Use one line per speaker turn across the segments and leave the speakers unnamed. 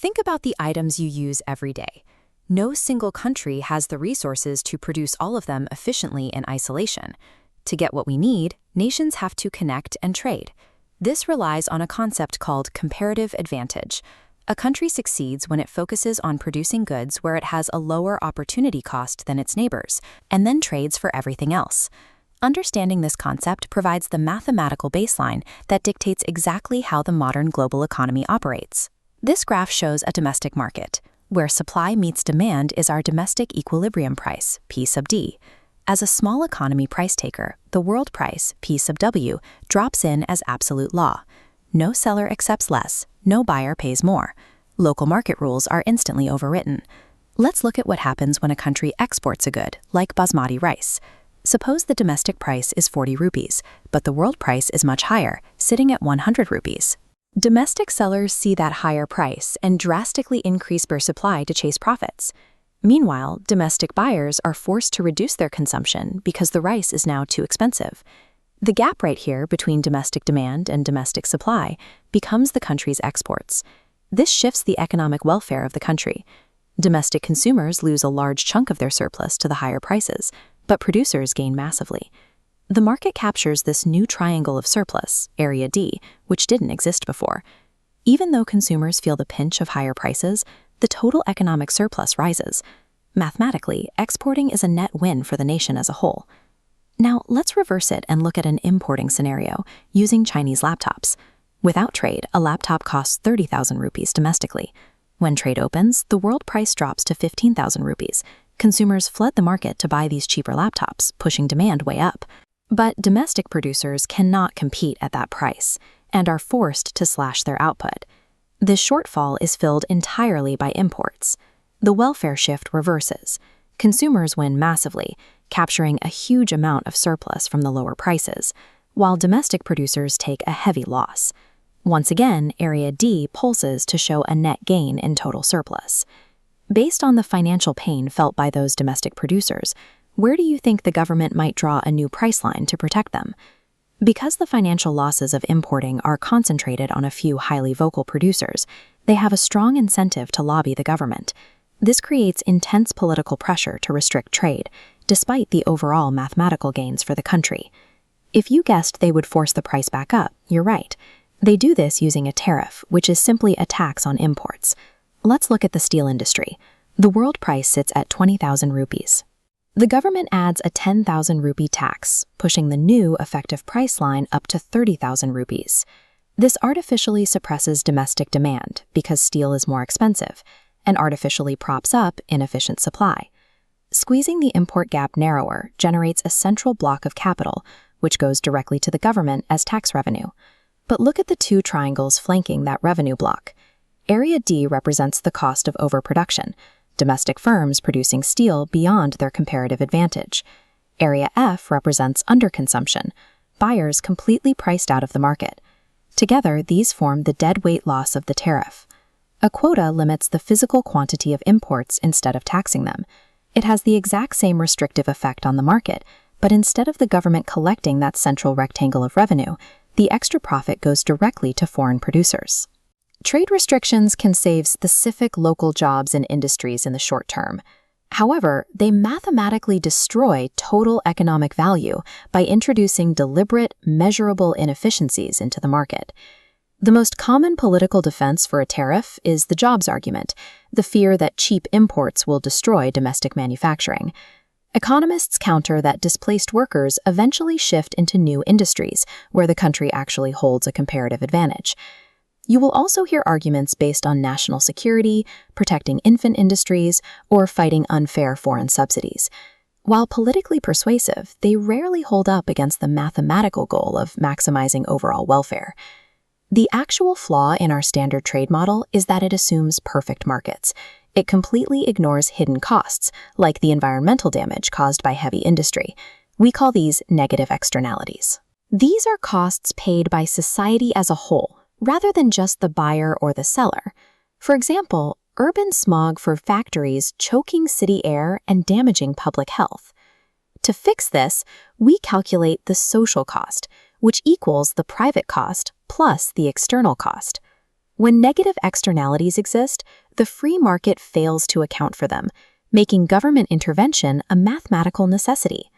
Think about the items you use every day. No single country has the resources to produce all of them efficiently in isolation. To get what we need, nations have to connect and trade. This relies on a concept called comparative advantage. A country succeeds when it focuses on producing goods where it has a lower opportunity cost than its neighbors, and then trades for everything else. Understanding this concept provides the mathematical baseline that dictates exactly how the modern global economy operates. This graph shows a domestic market. Where supply meets demand is our domestic equilibrium price, P sub D. As a small economy price taker, the world price, P sub W, drops in as absolute law. No seller accepts less, no buyer pays more. Local market rules are instantly overwritten. Let's look at what happens when a country exports a good, like basmati rice. Suppose the domestic price is 40 rupees, but the world price is much higher, sitting at 100 rupees. Domestic sellers see that higher price and drastically increase their supply to chase profits. Meanwhile, domestic buyers are forced to reduce their consumption because the rice is now too expensive. The gap right here between domestic demand and domestic supply becomes the country's exports. This shifts the economic welfare of the country. Domestic consumers lose a large chunk of their surplus to the higher prices, but producers gain massively. The market captures this new triangle of surplus, area D, which didn't exist before. Even though consumers feel the pinch of higher prices, the total economic surplus rises. Mathematically, exporting is a net win for the nation as a whole. Now, let's reverse it and look at an importing scenario using Chinese laptops. Without trade, a laptop costs 30,000 rupees domestically. When trade opens, the world price drops to 15,000 rupees. Consumers flood the market to buy these cheaper laptops, pushing demand way up. But domestic producers cannot compete at that price and are forced to slash their output. This shortfall is filled entirely by imports. The welfare shift reverses. Consumers win massively, capturing a huge amount of surplus from the lower prices, while domestic producers take a heavy loss. Once again, area D pulses to show a net gain in total surplus. Based on the financial pain felt by those domestic producers, where do you think the government might draw a new price line to protect them? Because the financial losses of importing are concentrated on a few highly vocal producers, they have a strong incentive to lobby the government. This creates intense political pressure to restrict trade, despite the overall mathematical gains for the country. If you guessed they would force the price back up, you're right. They do this using a tariff, which is simply a tax on imports. Let's look at the steel industry. The world price sits at 20,000 rupees. The government adds a 10,000 rupee tax, pushing the new effective price line up to 30,000 rupees. This artificially suppresses domestic demand because steel is more expensive, and artificially props up inefficient supply. Squeezing the import gap narrower generates a central block of capital, which goes directly to the government as tax revenue. But look at the two triangles flanking that revenue block. Area D represents the cost of overproduction, domestic firms producing steel beyond their comparative advantage. Area F represents underconsumption, buyers completely priced out of the market. Together, these form the deadweight loss of the tariff. A quota limits the physical quantity of imports instead of taxing them. It has the exact same restrictive effect on the market, but instead of the government collecting that central rectangle of revenue, the extra profit goes directly to foreign producers. Trade restrictions can save specific local jobs and industries in the short term. However, they mathematically destroy total economic value by introducing deliberate, measurable inefficiencies into the market. The most common political defense for a tariff is the jobs argument, the fear that cheap imports will destroy domestic manufacturing. Economists counter that displaced workers eventually shift into new industries where the country actually holds a comparative advantage. You will also hear arguments based on national security, protecting infant industries, or fighting unfair foreign subsidies. While politically persuasive, they rarely hold up against the mathematical goal of maximizing overall welfare. The actual flaw in our standard trade model is that it assumes perfect markets. It completely ignores hidden costs, like the environmental damage caused by heavy industry. We call these negative externalities. These are costs paid by society as a whole, rather than just the buyer or the seller. For example, urban smog for factories choking city air and damaging public health. To fix this, we calculate the social cost, which equals the private cost plus the external cost. When negative externalities exist, the free market fails to account for them, making government intervention a mathematical necessity.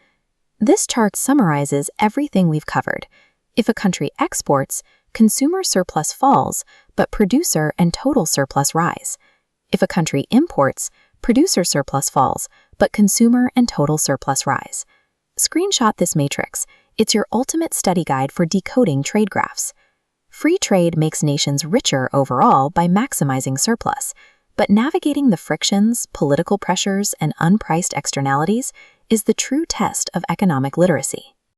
This chart summarizes everything we've covered. If a country exports, consumer surplus falls, but producer and total surplus rise. If a country imports, producer surplus falls, but consumer and total surplus rise. Screenshot this matrix. It's your ultimate study guide for decoding trade graphs. Free trade makes nations richer overall by maximizing surplus, but navigating the frictions, political pressures, and unpriced externalities is the true test of economic literacy.